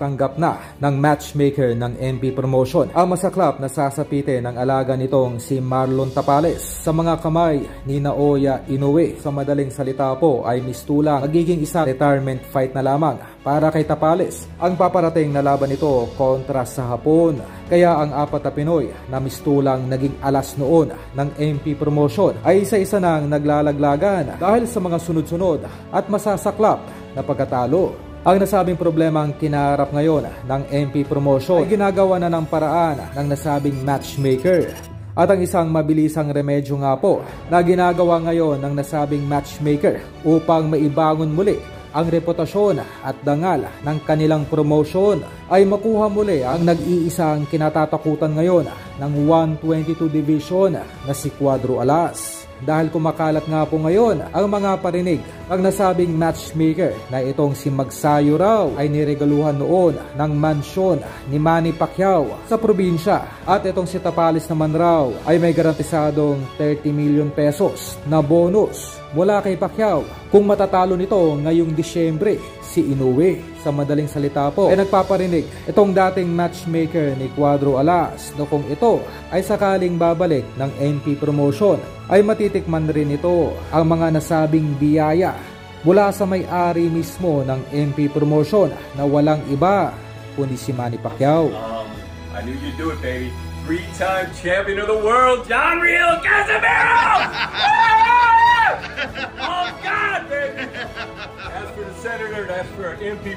natanggap na ng matchmaker ng MP Promotion ang masaklap na sasapitin ng alaga nitong si Marlon Tapales sa mga kamay ni Naoya Inoue. Sa madaling salita po ay mistulang magiging isang retirement fight na lamang para kay Tapales ang paparating na laban nito kontra sa Hapon. Kaya ang apat na Pinoy na mistulang naging alas noon ng MP Promotion ay isa-isa nang naglalaglagan dahil sa mga sunod-sunod at masasaklap na pagkatalo. Ang nasabing problema ang kinaharap ngayon ng MP Promotion ay ginagawa na ng paraan ng nasabing matchmaker. At ang isang mabilisang remedyo nga po na ginagawa ngayon ng nasabing matchmaker upang maibangon muli ang reputasyon at dangal ng kanilang promotion ay makuha muli ang nag-iisang kinatatakutan ngayon ng 122 Division na si Cuadro Alas. Dahil kumakalat nga po ngayon ang mga parinig ang nasabing matchmaker na itong si Magsayo raw ay niregaluhan noon ng mansyon ni Manny Pacquiao sa probinsya at itong si Tapales naman raw ay may garantisadong 30 million pesos na bonus mula kay Pacquiao kung matatalo nito ngayong Disyembre si Inoue. Sa madaling salita po ay nagpaparinig itong dating matchmaker ni Cuadro Alas na kung ito ay sakaling babalik ng MP Promotion ay matitikman rin ito ang mga nasabing biyaya mula sa may-ari mismo ng MP Promotion na walang iba kundi si Manny Pacquiao. I knew you'd do it, baby. 3-time champion of the world, John Real Casimiro! Oh God, baby! As for the senator, that's for MP